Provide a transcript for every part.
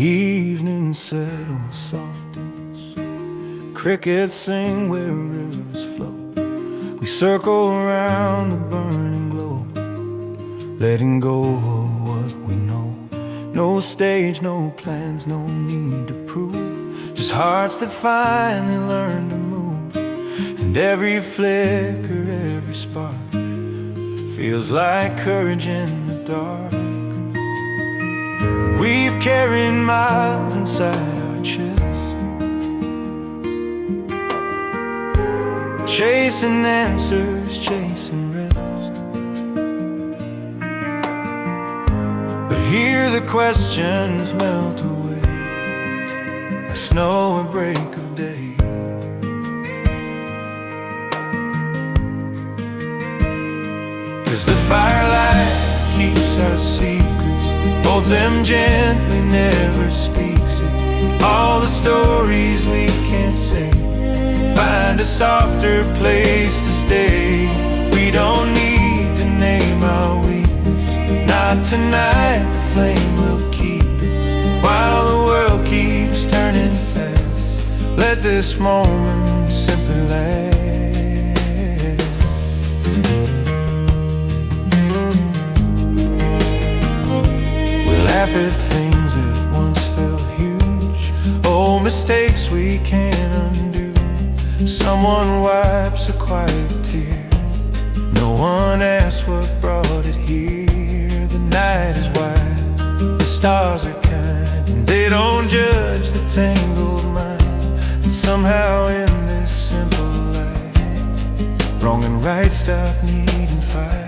evening settles softens, crickets sing where rivers flow. We circle around the burning globe, letting go of what we know. No stage, no plans, no need to prove, just hearts that finally learn to move. And every flicker, every spark feels like courage in the dark. We've carried miles inside our chests, chasing answers, chasing rest. But here the questions melt away like snow at break of day. Cause the firelight keeps our secrets, holds them gently, never speaks it. All the stories we can't say, find a softer place to stay. We don't need to name our weakness, not tonight, the flame will keep it. While the world keeps turning fast, let this moment simply last. Laugh at things that once felt huge, old mistakes we can't undo. Someone wipes a quiet tear, no one asks what brought it here. The night is wide, the stars are kind, and they don't judge the tangled mind. And somehow in this simple life, wrong and right stop needing fights.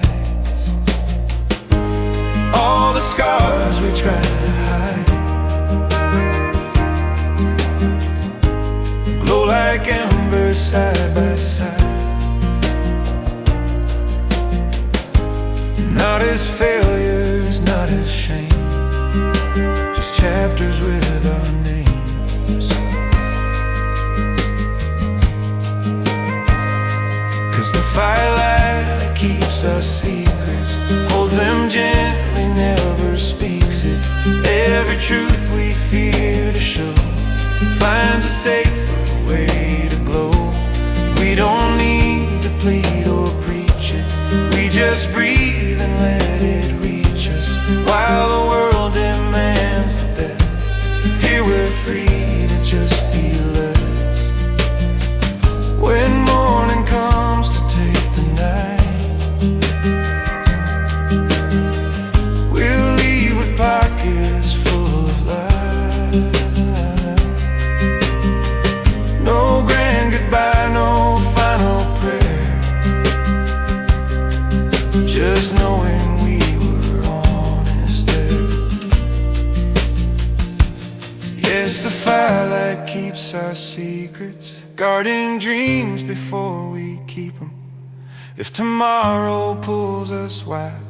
All the scars we try to hide glow like embers side by side, not as failures, not as shame, just chapters with our names. Cause the firelight keeps our secrets, holds them gently, never speaks it. Every truth we fear to show finds a safer way to glow. We don't need to plead or preach it, we just breathe and let it reach us. While the world demands the best, here we're free to just be less. When morning comes to take the night, pockets full of light. No grand goodbye, no final prayer, just knowing we were honest there. Yes, the firelight keeps our secrets, guarding dreams before we keep them. If tomorrow pulls us wide,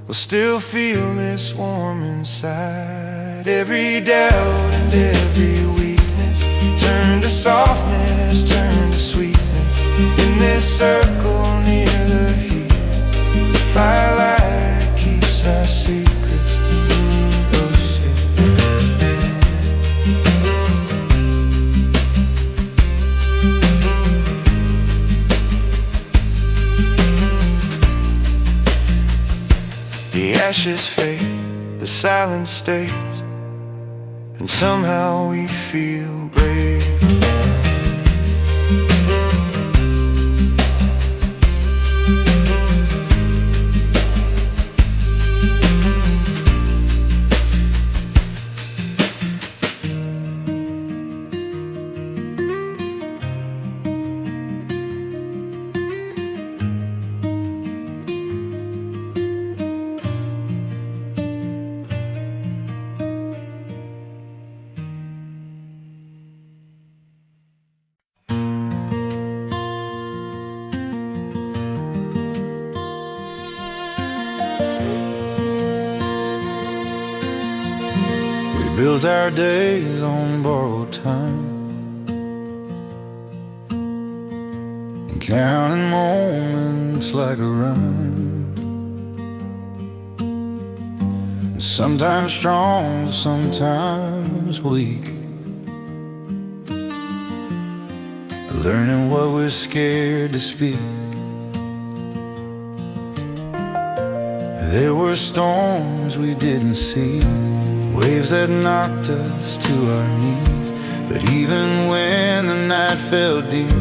we'll still feel this warm inside. Every doubt and every weakness turn to softness, turn to sweetness. In this circle near the heat, firelight keeps our secrets. The ashes fade, the silence stays, and somehow we feel brave. Built our days on borrowed time, and counting moments like a rhyme. Sometimes strong, sometimes becomes weak, learning what we're scared to speak. There were storms we didn't see, waves that knocked us to our knees. But even when the night fell deep,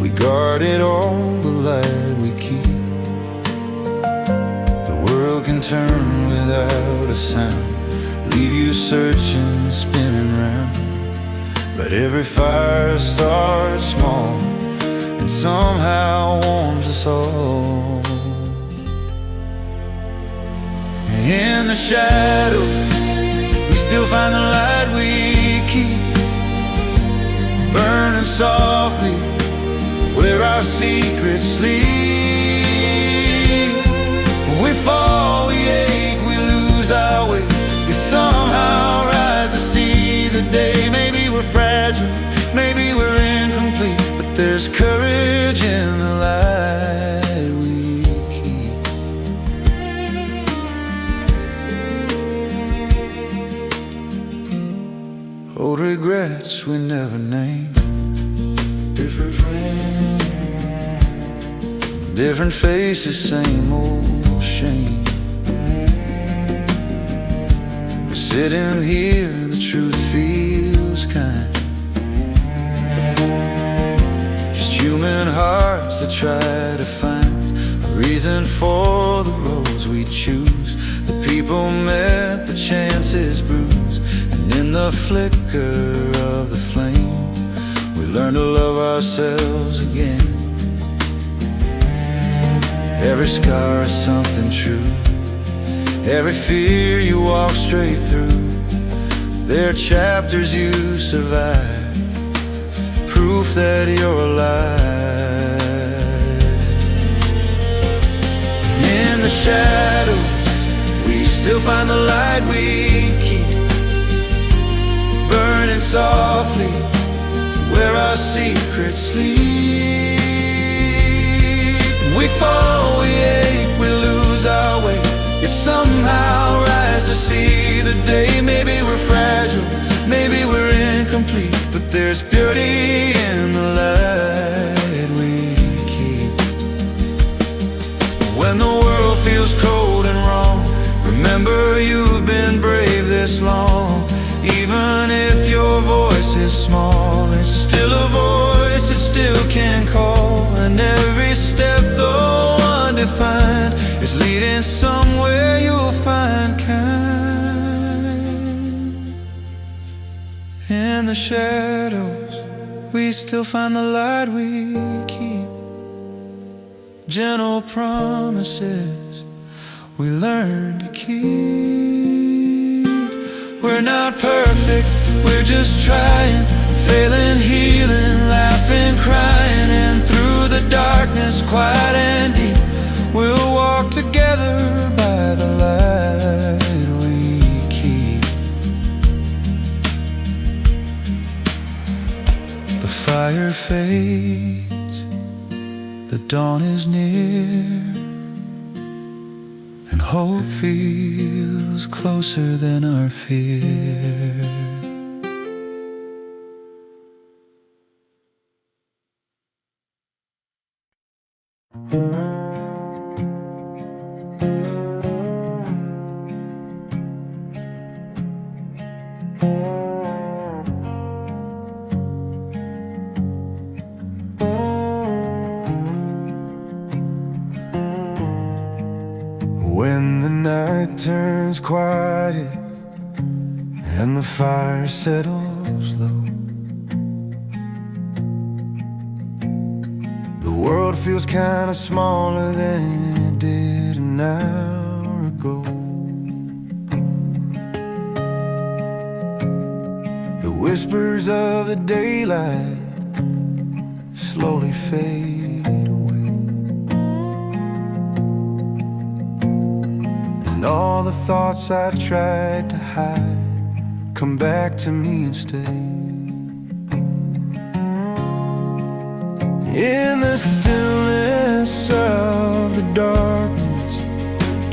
we guarded all the light we keep. The world can turn without a sound, leave you searching, spinning round. But every fire starts small and somehow warms us all. In the shadows, we still find the light we keep, burning softly where our secrets sleep. We fall, we ache, we lose our way, we somehow rise to see the day. Maybe we're fragile, maybe we're incomplete, but there's courage in the light we keep. Old regrets we never named, different friends, different faces, same old shame. We're sitting here, the truth feels kind, just human hearts that try to find a reason for the roads we choose. The people met, the chances bruised, and in the flicker of the flame, we learn to love ourselves again. Every scar is something true, every fear you walk straight through. There are chapters you survive, proof that you're alive. In the shadows, we still find the light we keep, burning softly where our secrets sleep. We fall, we ache, we lose our way, yet somehow rise to see the day. Maybe we're fragile, maybe we're incomplete, but there's beauty in the light we keep. When the world feels cold and wrong, remember you've been brave this long. Even if your voice is small, it's still a voice, it still can call. And every step, though undefined, is leading somewhere you'll find kind. In the shadows, we still find the light we keep, gentle promises we learn to keep. We're not perfect, we're just trying, failing, healing, laughing, crying. And through the darkness, quiet and deep, we'll walk together by the light we keep. The fire fades, the dawn is near, and hope feels closer than our fear. When the night turns quiet and the fire settles low, the world feels kinda smaller than it did an hour ago. The whispers of the daylight slowly fade away, and all the thoughts I tried to hide come back to me and stay. In the stillness of the darkness,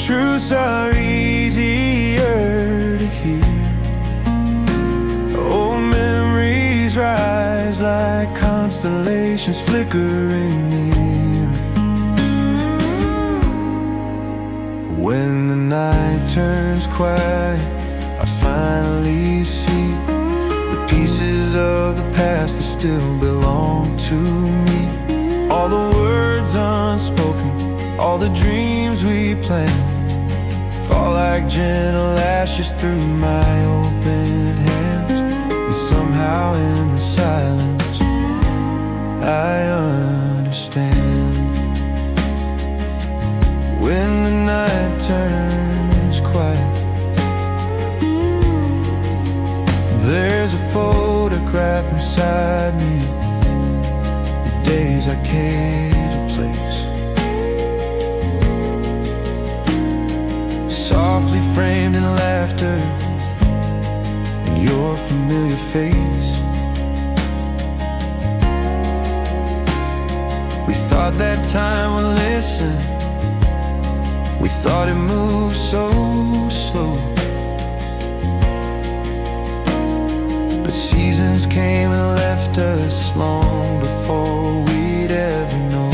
truths are easier to hear. stars like constellations flickering near. When the night turns quiet, I finally see the pieces of the past that still belong to me. All the words unspoken, all the dreams we planned, fall like gentle ashes through my open hands. And somehow in the silence I understand. When the night turns quiet, there's a photograph inside me, the days I can't replace, softly framed in laughter and your familiar face. We thought that time would listen, we thought it moved so slow, but seasons came and left us long before we'd ever know.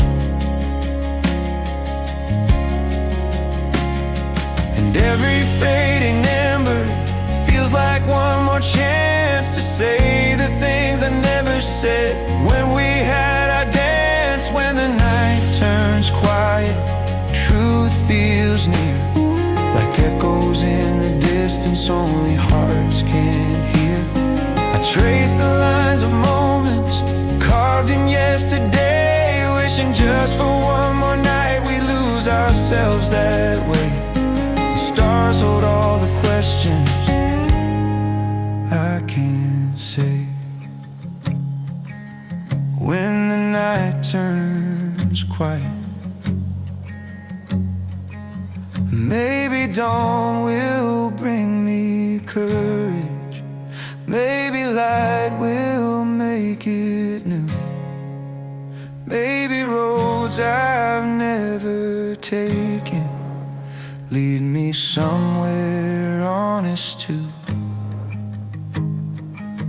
And every fading ember feels like one more chance to say the things I never said when we had our dance. When the night turns quiet, truth feels near, like echoes in the distance only hearts can hear. I trace the lines of moments carved in yesterday, wishing just for one more night we lose ourselves that way. The stars hold all the questions I can't say. When the night turns quiet, maybe dawn will bring me courage, maybe light will make it new, maybe roads I've never taken lead me somewhere honest too.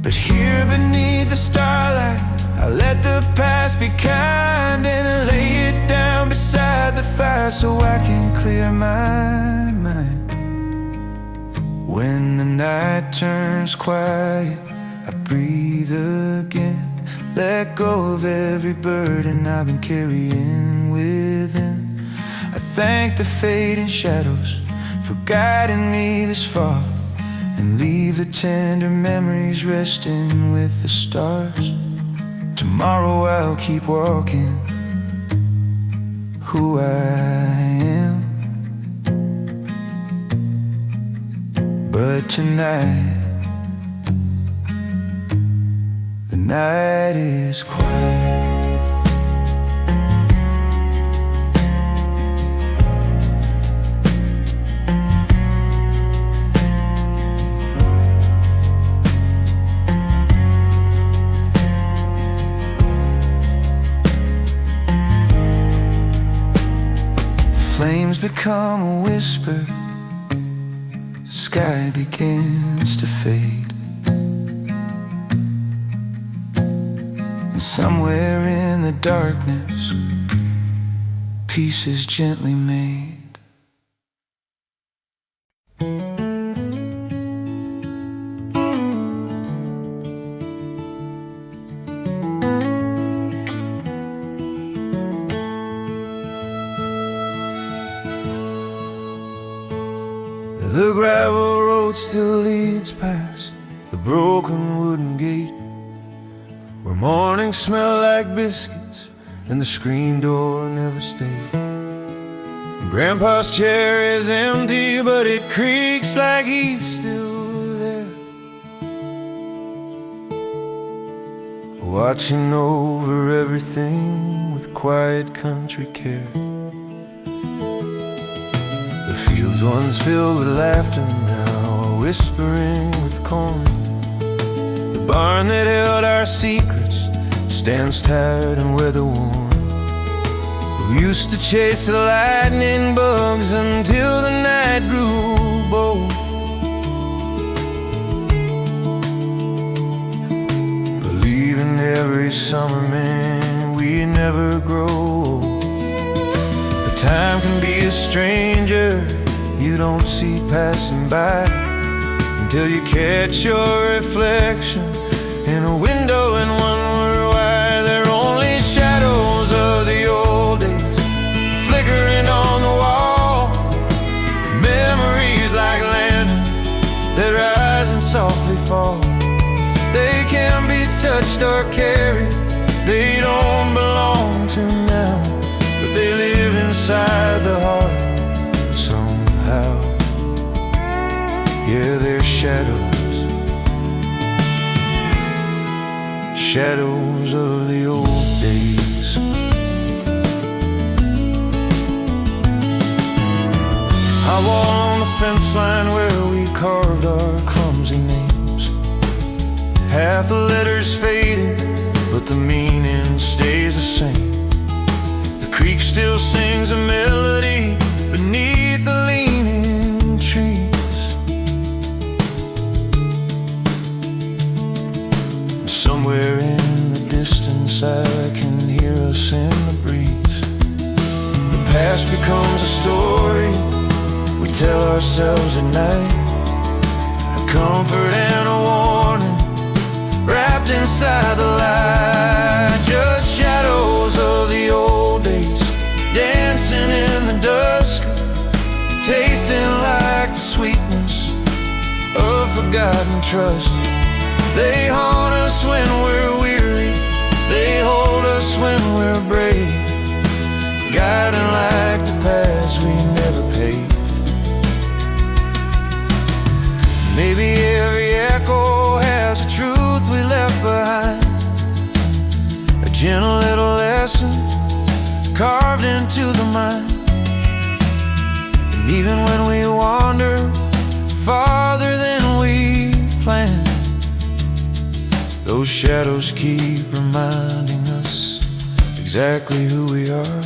But here beneath the starlight, I let the past be kind and lay it down beside the fire so I can clear my mind. When the night turns quiet, I breathe again, let go of every burden I've been carrying within. I thank the fading shadows for guiding me this far, and leave the tender memories resting with the stars. Tomorrow I'll keep walking who I am, but tonight the night is quiet. Flames become a whisper, the sky begins to fade, and somewhere in the darkness, peace is gently made. The gravel road still leads past the broken wooden gate, where mornings smell like biscuits and the screen door never stayed. Grandpa's chair is empty, but it creaks like he's still there, watching over everything with quiet country care. The fields once filled with laughter now are whispering with corn. The barn that held our secrets stands tired and weather-worn. We used to chase the lightning bugs until the night grew bold, believing every every summer, man, we never grow old. But time can be a stranger you don't see passing by, until you catch your reflection in a window and wonder why they're only shadows of the old days flickering on the wall. Memories like lanterns that rise and softly fall. They can be touched or carried, they don't belong to now, but they live inside the heart somehow. Yeah, they're shadows, shadows of the old days. I wall on the fence line where we carved our clumsy names. Half the letters faded, but the meaning stays the same. The creek still sings a melody beneath the leaning trees. And somewhere in the distance I can hear us in the breeze. The past becomes a story we tell ourselves at night, a comfort and a warning wrapped inside the light. Just shadows of the old days dancing in the dusk, tasting like the sweetness of forgotten trust. They haunt us when we're weary, they hold us when we're brave, guiding like the paths we never paved. Maybe every echo has a truth we left behind, a gentle little lesson carved into the mind. And even when we wander farther than we planned, those shadows keep reminding us exactly who we are.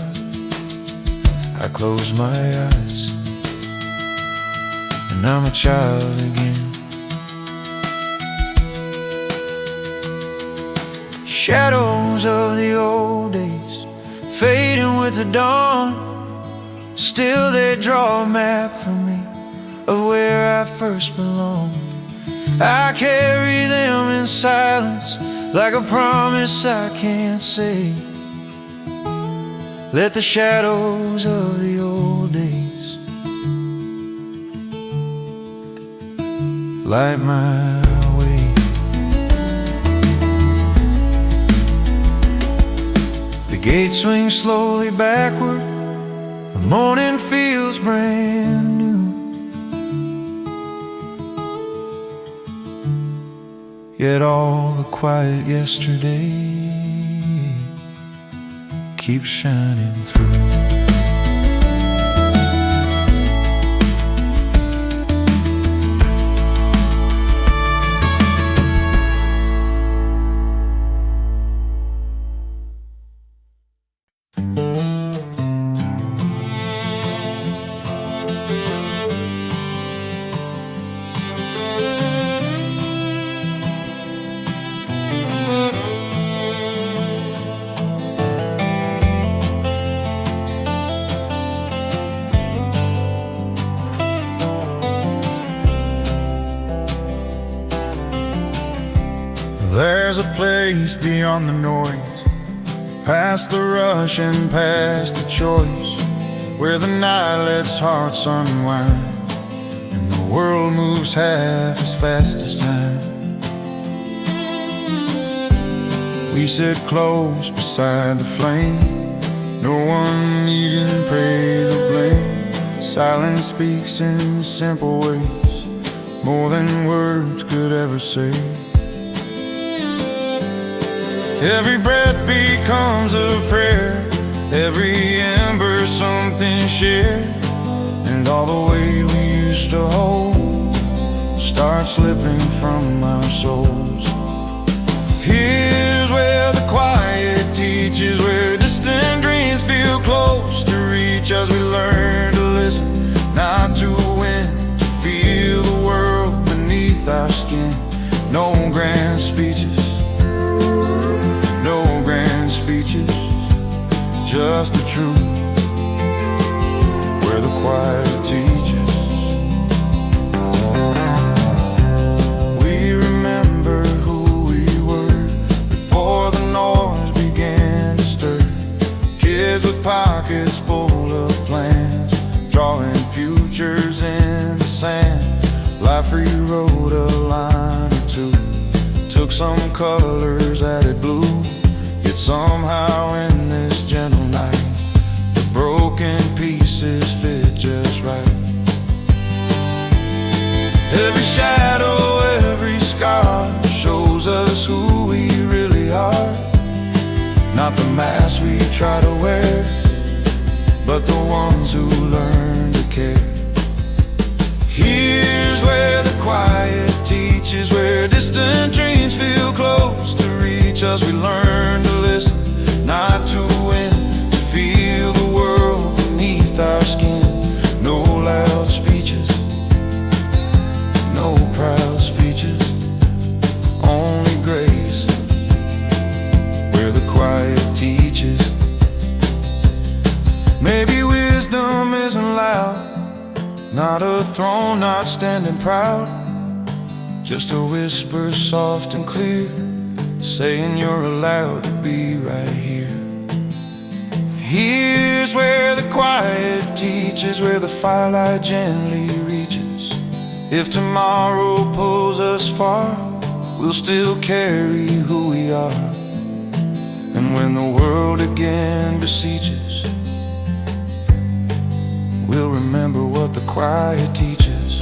I close my eyes and I'm a child again. Shadows of the old days fading with the dawn, still they draw a map for me of where I first belonged. I carry them in silence like a promise I can't say. Let the shadows of the old days light my way. The gate swings slowly backward, the morning feels brand new. Yet all the quiet yesterday keeps shining through. There's a place beyond the noise, past the rush and past the choice, where the night lets hearts unwind and the world moves half as fast as time. We sit close beside the flame, no one needing praise or blame. Silence speaks in simple ways, more than words could ever say. Every breath becomes a prayer, every ember something shared, and all the weight we used to hold starts slipping from our souls. Here's where the quiet teaches, where distant dreams feel close to reach, as we learn to listen, not to win, to feel the world beneath our skin. No grand speeches, no pockets full of plans, drawing futures in the sand. Life rewrote a line or two, took some colors, added blue. Yet somehow in this gentle night, the broken pieces fit just right. Every shadow, every scar shows us who we really are. Not the masks we try to wear, but the ones who learn to care. Here's where the quiet teaches, where distant dreams feel close to reach us. We learn to listen, not to win, to feel the world beneath our skin. No loud speeches, no proud speeches, only grace, where the quiet teaches. Maybe wisdom isn't loud, not a throne, not standing proud, just a whisper soft and clear, saying you're allowed to be right here. Here's where the quiet teaches, where the firelight gently reaches. If tomorrow pulls us far, we'll still carry who we are. And when the world again besieges, we'll remember what the quiet teaches.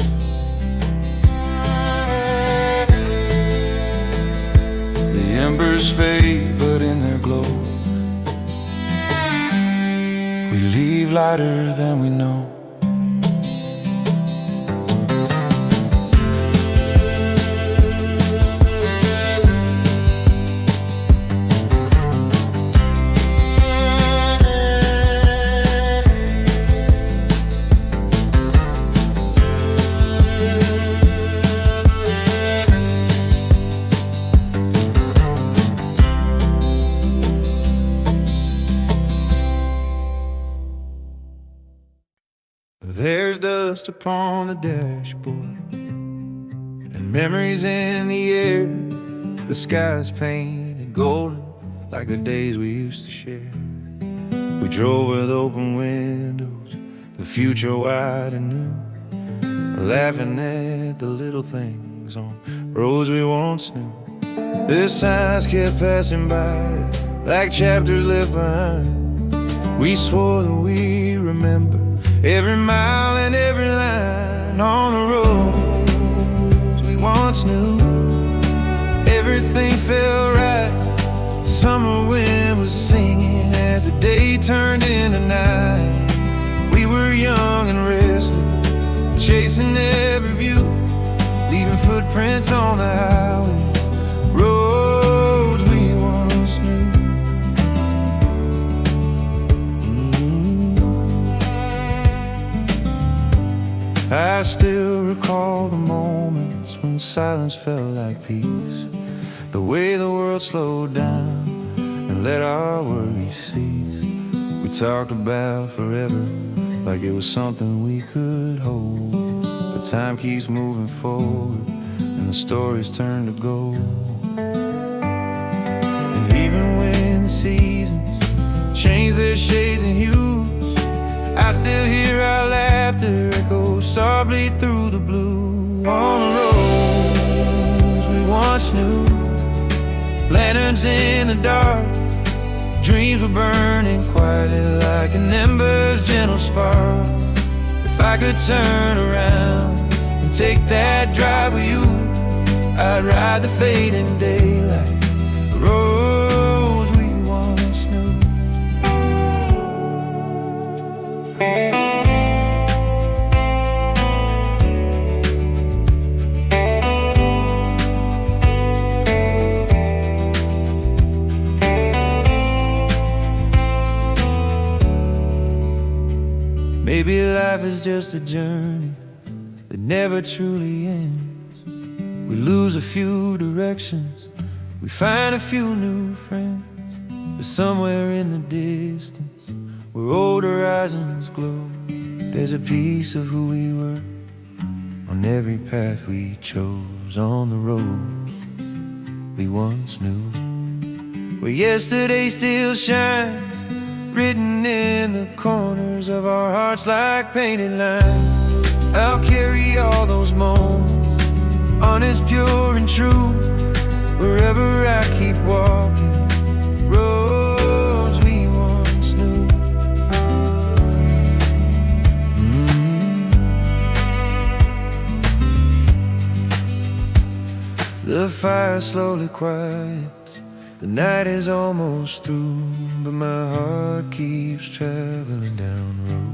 The embers fade, but in their glow, we leave lighter than we know. There's dust upon the dashboard and memories in the air. The sky's painted golden like the days we used to share. We drove with open windows, the future wide and new, laughing at the little things on roads we once knew. The signs kept passing by like chapters left behind. We swore that we remember every mile and every line on the roads we once knew. Everything felt right. Summer wind was singing as the day turned into night. We were young and restless, chasing every view, leaving footprints on the highway, roads we once knew. I still recall the moments when silence felt like peace, the way the world slowed down and let our worries cease. We talked about forever like it was something we could hold, but time keeps moving forward and the stories turn to gold. And even when the seasons change their shades and hues, I still hear our laughter echo softly through the blue. On the roads we once knew, lanterns in the dark, dreams were burning quietly like an ember's gentle spark. If I could turn around and take that drive with you, I'd ride the fading daylight, the roads we once knew. Maybe life is just a journey that never truly ends. We lose a few directions, we find a few new friends, but somewhere in the distance, where old horizons glow, there's a piece of who we were on every path we chose, on the road we once knew, where yesterday still shines, written in the corners of our hearts like painted lines. I'll carry all those moments, honest, pure and true, wherever I keep walking roads we once knew. The fire slowly quiets, the night is almost through, but my heart keeps traveling down the road.